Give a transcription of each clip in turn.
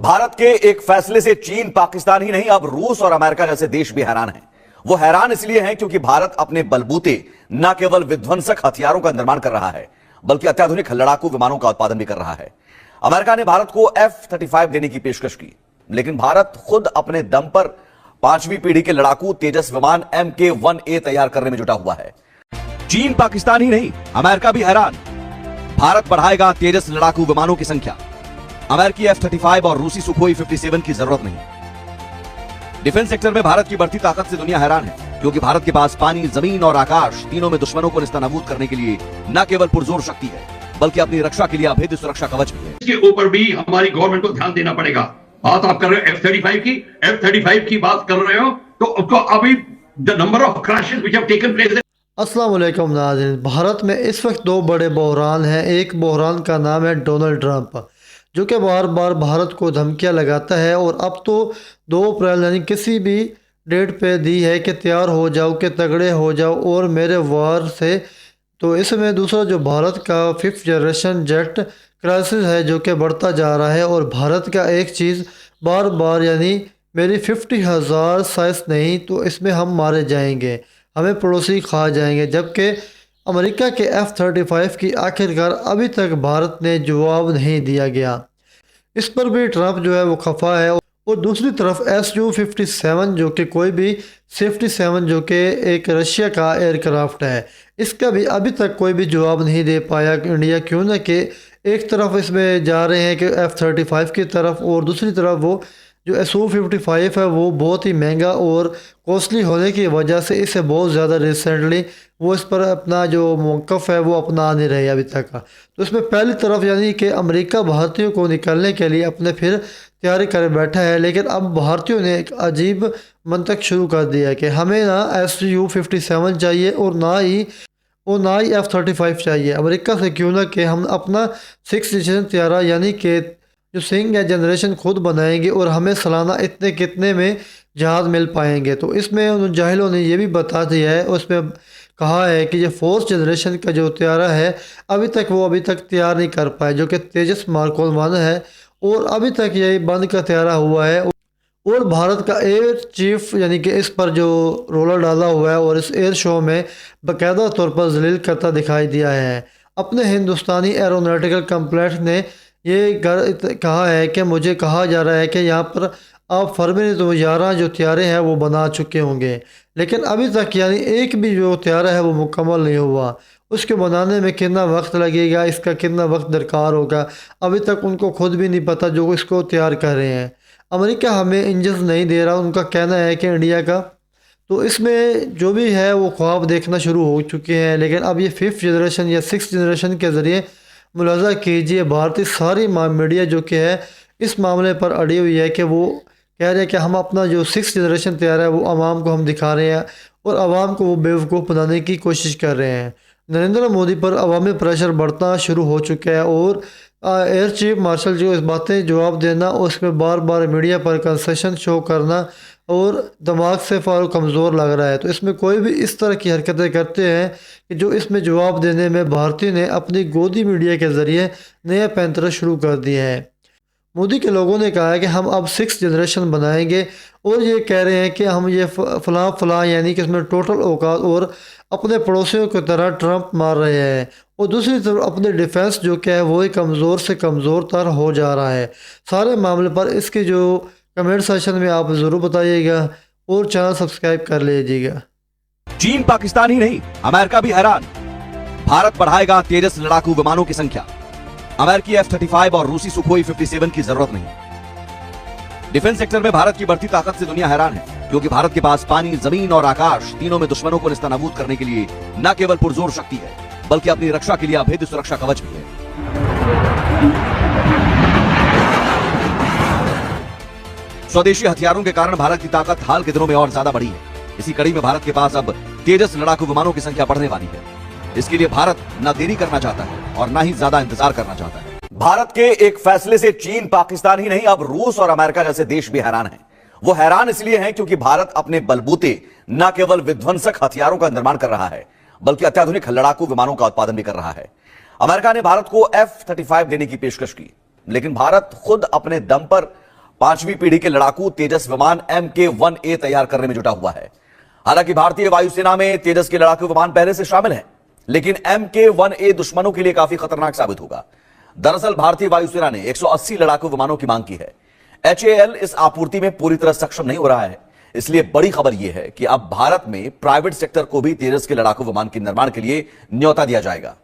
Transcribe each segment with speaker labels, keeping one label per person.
Speaker 1: भारत के एक फैसले से चीन, पाकिस्तान ही नहीं अब रूस और अमेरिका जैसे देश भी हैरान हैं। वो हैरान इसलिए हैं क्योंकि भारत अपने बलबूते न केवल विध्वंसक हथियारों का निर्माण कर रहा है बल्कि अत्याधुनिक लड़ाकू विमानों का उत्पादन भी कर रहा है। अमेरिका ने भारत को F-35 देने की पेशकश की, लेकिन भारत खुद अपने दम पर 5वीं पीढ़ी के लड़ाकू तेजस विमान MK-1A तैयार करने में जुटा हुआ है। चीन, पाकिस्तान ही नहीं अमेरिका भी हैरान। भारत बढ़ाएगा तेजस लड़ाकू विमानों की संख्या। अमेरिकी F-35 और रूसी सुखोई 57 की जरूरत नहीं। डिफेंस सेक्टर में भारत की बढ़ती ताकत से दुनिया हैरान है, क्योंकि भारत के पास पानी, जमीन और आकाश तीनों में दुश्मनों को निस्तानाबूद करने के लिए न केवल पुरजोर शक्ति है बल्कि अपनी रक्षा के लिए अभेद्य सुरक्षा कवच भी है।
Speaker 2: इसके ऊपर भी हमारी गवर्नमेंट को ध्यान देना पड़ेगा। बात आप कर रहे हो F-35 की बात कर रहे हो तो उसको अभी the number of crashes which have taken place.
Speaker 3: अस्सलाम वालेकुम नाज़रीन। भारत में इस वक्त दो बड़े बहरान हैं। एक बहरान का नाम है डोनाल्ड ट्रंप, जो कि बार बार भारत को धमकियां लगाता है और अब तो 2 अप्रैल यानी किसी भी डेट पे दी है कि तैयार हो जाओ, कि तगड़े हो जाओ और मेरे वार से। तो इसमें दूसरा जो भारत का 5th जनरेशन जेट क्राइसिस है जो कि बढ़ता जा रहा है, और भारत का एक चीज़ बार बार यानी मेरी 50,000 साइज नहीं तो इसमें हम मारे जाएंगे, हमें पड़ोसी खा जाएंगे। जबकि अमेरिका के F-35 की आखिरकार अभी तक भारत ने जवाब नहीं दिया गया। इस पर भी ट्रंप जो है वो खफा है। और दूसरी तरफ Su-57 जो कि कोई भी 57 जो कि एक रशिया का एयरक्राफ्ट है, इसका भी अभी तक कोई भी जवाब नहीं दे पाया इंडिया। क्यों ना कि एक तरफ इसमें जा रहे हैं कि F-35 की तरफ, और दूसरी तरफ वो जो Su-55 है वो बहुत ही महंगा और कॉस्टली होने की वजह से इसे बहुत ज़्यादा रिसेंटली वो इस पर अपना जो मौक़िफ़ है वो अपना नहीं रहे अभी तक का। तो इसमें पहली तरफ यानी कि अमेरिका भारतीयों को निकलने के लिए अपने फिर तैयारी कर बैठा है, लेकिन अब भारतीयों ने एक अजीब मंतक शुरू कर दिया है कि हमें ना Su-57 चाहिए और ना ही F-35 चाहिए अमेरिका से। क्यों ना कि हम अपना 6th जनरेशन तैयारा यानी कि जो सिंह है जनरेशन खुद बनाएंगे और हमें सालाना इतने कितने में जहाज़ मिल पाएंगे। तो इसमें उन जाहिलों ने ये भी बता दिया है, उसमें कहा है कि ये 4th जनरेशन का जो तैयारा है अभी तक तैयार नहीं कर पाए, जो कि तेजस मार्क-1 है, और अभी तक यही बंद का तैयारा हुआ है। और भारत का एयर चीफ यानी कि इस पर जो रोलर डाला हुआ है और इस एयर शो में बाकायदा तौर पर जलील करता दिखाई दिया है। अपने हिंदुस्तानी एरोनॉटिकल कम्प्लेक्स ने ये कहा है कि मुझे कहा जा रहा है कि यहाँ पर आप फरवरी 2011 जो तैयारे हैं वो बना चुके होंगे, लेकिन अभी तक यानी एक भी जो तैयारा है वो मुकम्मल नहीं हुआ। उसके बनाने में कितना वक्त लगेगा, इसका कितना वक्त दरकार होगा, अभी तक उनको खुद भी नहीं पता जो इसको तैयार कर रहे हैं। अमेरिका हमें इंजन नहीं दे रहा, उनका कहना है कि इंडिया का। तो इसमें जो भी है वो ख्वाब देखना शुरू हो चुके हैं, लेकिन अब ये 5th जनरेशन या 6th जनरेशन के ज़रिए मुलाजा कीजिए भारतीय सारी मीडिया जो कि है इस मामले पर अड़ी हुई है कि वो कह रहे हैं कि हम अपना जो 6th जनरेशन तैयार है वो आवाम को हम दिखा रहे हैं और आवाम को वो बेवकूफ़ बनाने की कोशिश कर रहे हैं। नरेंद्र मोदी पर अवामी प्रेशर बढ़ना शुरू हो चुका है और एयर चीफ मार्शल जो इस बातें जवाब देना, उसमें बार बार मीडिया पर कंसेशन शो करना और दिमाग से फार कमज़ोर लग रहा है। तो इसमें कोई भी इस तरह की हरकतें करते हैं कि जो इसमें जवाब देने में भारतीय ने अपनी गोदी मीडिया के ज़रिए नया पैंतरा शुरू कर दिया है। मोदी के लोगों ने कहा है कि हम अब 6th जनरेशन बनाएंगे और ये कह रहे हैं कि हम ये फलां यानी कि इसमें टोटल औकात और अपने पड़ोसियों की तरह ट्रंप मार रहे हैं, और दूसरी तरफ अपने डिफेंस जो क्या है वो ही कमज़ोर से कमज़ोर तर हो जा रहा है। सारे मामले पर इसके जो कमेंट सेक्शन में आप ज़रूर बताइएगा और चैनल सब्सक्राइब कर लीजिएगा।
Speaker 1: चीन, पाकिस्तान ही नहीं अमेरिका भी हैरान। भारत बढ़ाएगा तेजस लड़ाकू विमानों की संख्या। अमेरिकी F-35 और रूसी सुखोई 57 की जरूरत नहीं। डिफेंस सेक्टर में भारत की बढ़ती ताकत से दुनिया हैरान है, क्योंकि भारत के पास पानी, जमीन और आकाश तीनों में दुश्मनों को निस्तानाबूद करने के लिए न केवल पुरजोर शक्ति है बल्कि अपनी रक्षा के लिए अभेद्य सुरक्षा कवच भी है। स्वदेशी हथियारों के कारण भारत की ताकत हाल के दिनों में और ज्यादा बढ़ी है। इसी कड़ी में भारत के पास अब तेजस लड़ाकू विमानों की संख्या बढ़ने वाली है। इसके लिए भारत न देरी करना चाहता है और न ही ज्यादा इंतजार करना चाहता है। भारत के एक फैसले से चीन, पाकिस्तान ही नहीं अब रूस और अमेरिका जैसे देश भी हैरान हैं। वो हैरान इसलिए हैं क्योंकि भारत अपने बलबूते न केवल विध्वंसक हथियारों का निर्माण कर रहा है बल्कि अत्याधुनिक लड़ाकू विमानों का उत्पादन भी कर रहा है। अमेरिका ने भारत को F-35 देने की पेशकश की, लेकिन भारत खुद अपने दम पर 5वीं पीढ़ी के लड़ाकू तेजस विमान MK-1A तैयार करने में जुटा हुआ है। हालांकि भारतीय वायुसेना में तेजस के लड़ाकू विमान पहले से शामिल हैं, लेकिन MK-1A दुश्मनों के लिए काफी खतरनाक साबित होगा। दरअसल भारतीय वायुसेना ने 180 लड़ाकू विमानों की मांग की है। HAL इस आपूर्ति में पूरी तरह सक्षम नहीं हो रहा है, इसलिए बड़ी खबर यह है कि अब भारत में प्राइवेट सेक्टर को भी तेजस के लड़ाकू विमान के निर्माण के लिए न्योता दिया जाएगा।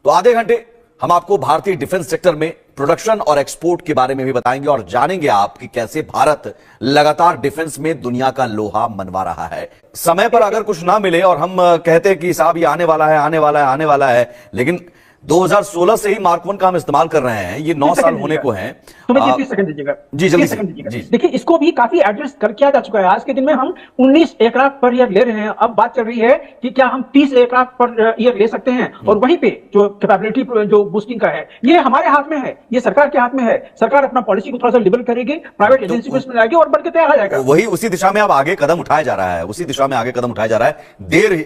Speaker 1: तो आधे घंटे हम आपको भारतीय डिफेंस सेक्टर में प्रोडक्शन और एक्सपोर्ट के बारे में भी बताएंगे और जानेंगे आप कि कैसे भारत लगातार डिफेंस में दुनिया का लोहा मनवा रहा है। समय पर अगर कुछ ना मिले और हम कहते कि साहब ये आने वाला है, आने वाला है, आने वाला है, लेकिन 2016 से ही Mark 1 का हम इस्तेमाल कर रहे हैं, ये 9 साल होने को हैं।
Speaker 4: तो मुझे 30 सेकंड दीजिएगा
Speaker 1: जी जल्दी से।
Speaker 4: जी देखिए, इसको भी काफी एड्रेस कर किया जा चुका है। आज के दिन में हम 19 एयरक्राफ्ट पर ईयर ले रहे हैं। अब बात चल रही है कि क्या हम 30 एयरक्राफ्ट पर ईयर ले सकते हैं, और वहीं पे जो कैपेबिलिटी जो बूस्टिंग का है ये हमारे हाथ में है, ये सरकार के हाथ में है। सरकार अपना पॉलिसी को थोड़ा सा लिबरल करेगी, प्राइवेट एजेंसी को इसमें लाएगी और बढ़ के तैयार आ जाएगा।
Speaker 1: वही उसी दिशा में अब आगे कदम उठाया जा रहा है, उसी दिशा में आगे कदम उठाया जा रहा है।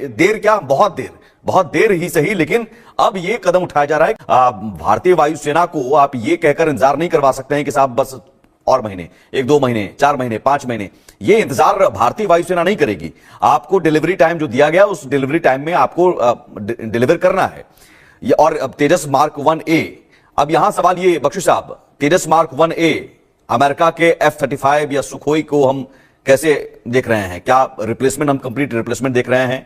Speaker 1: देर क्या, बहुत देर ही सही, लेकिन अब यह कदम उठाया जा रहा है। भारतीय वायुसेना को आप ये कहकर इंतजार नहीं करवा सकते हैं कि साहब बस और महीने, 1-2 महीने, 4 महीने, 5 महीने, ये इंतजार भारतीय वायुसेना नहीं करेगी। आपको डिलीवरी टाइम जो दिया गया उस डिलीवरी टाइम में आपको डिलीवर करना है। और अब तेजस Mark 1A, अब यहां सवाल ये बख्शी साहब, तेजस Mark 1A अमेरिका के F-35 या सुखोई को हम कैसे देख रहे हैं? क्या रिप्लेसमेंट, हम कंप्लीट रिप्लेसमेंट देख रहे हैं?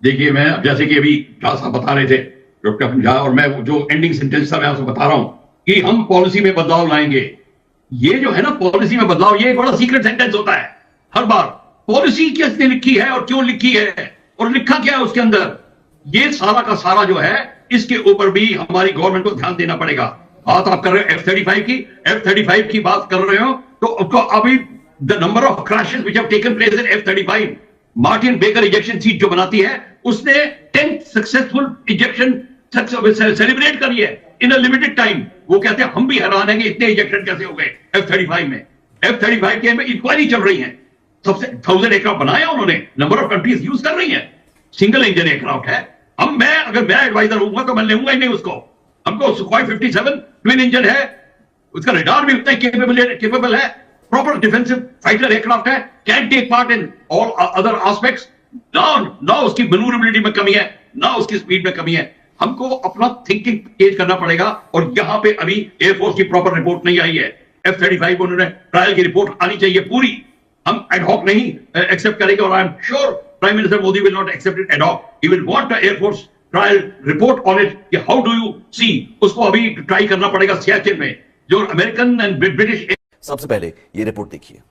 Speaker 2: देखिए, मैं जैसे कि अभी साहब बता रहे थे डॉक्टर पंजा, और मैं जो एंडिंग सेंटेंस था मैं आपसे बता रहा हूं कि हम पॉलिसी में बदलाव लाएंगे। ये जो है ना पॉलिसी में बदलाव, ये एक बड़ा सीक्रेट सेंटेंस होता है। हर बार पॉलिसी किसने लिखी है और क्यों लिखी है और लिखा क्या है उसके अंदर, ये सारा का सारा जो है इसके ऊपर भी हमारी गवर्नमेंट को ध्यान देना पड़ेगा। बात आप कर रहे हो F-35 की बात कर रहे हो, तो उसको अभी the number of crashes which have taken place in F-35, Martin baker ejection seat जो बनाती है उसने 10th सक्सेसफुल इजेक्शन सेलिब्रेट करी है इन अ लिमिटेड टाइम। वो कहते हैं हम भी हैरान हैं कि इतने इजेक्शन कैसे हो गए F-35 में। F-35 के में इंक्वायरी चल रही है, सबसे 1000 एयरक्राफ्ट बनाया उन्होंने, नंबर ऑफ कंट्रीज यूज कर रही है, सिंगल इंजन एयरक्राफ्ट है। अब अगर मैं एडवाइजर हूंगा तो मैं लूंगा ही नहीं उसको। हमको सुखोई 57 ट्विन इंजन है, उसका रडार भी उतना केपेबल है, प्रॉपर डिफेंसिव फाइटर एयरक्राफ्ट है, can take part in all other aspects. ना उसकी मैन्यूवरेबिलिटी में कमी है, ना उसकी स्पीड में कमी है। हमको अपना थिंकिंग चेंज करना पड़ेगा, और यहां पे अभी एयरफोर्स की प्रॉपर रिपोर्ट नहीं आई है। F-35 उन्होंने ट्रायल की रिपोर्ट आनी चाहिए पूरी, हम एडहॉक नहीं एक्सेप्ट करेंगे, और I am sure prime minister Modi will not accept it ad hoc, he will want the air force trial report on it कि हाउ डू यू सी। उसको अभी ट्राई करना पड़ेगा सियाचिन में, जो अमेरिकन एंड ब्रिटिश।
Speaker 1: सबसे पहले ये रिपोर्ट देखिए।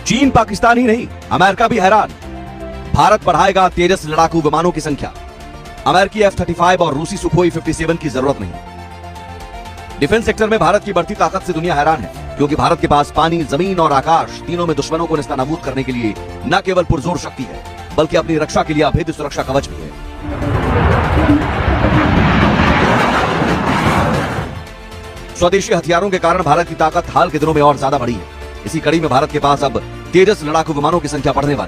Speaker 1: चीन पाकिस्तान ही नहीं, अमेरिका भी हैरान। भारत बढ़ाएगा तेजस लड़ाकू विमानों की संख्या। अमेरिकी F-35 और रूसी सुखोई 57 की जरूरत नहीं। डिफेंस सेक्टर में भारत की बढ़ती ताकत से दुनिया हैरान है, क्योंकि भारत के पास पानी, जमीन और आकाश तीनों में दुश्मनों को नेस्तनाबूद करने के लिए न केवल पुरजोर शक्ति है, बल्कि अपनी रक्षा के लिए अभेद्य सुरक्षा कवच भी है। स्वदेशी हथियारों के कारण भारत की ताकत हाल के दिनों में और ज्यादा बढ़ी है। इसी कड़ी में भारत के पास अब तेजस लड़ाकू विमानों की संख्या बढ़ने वाली है।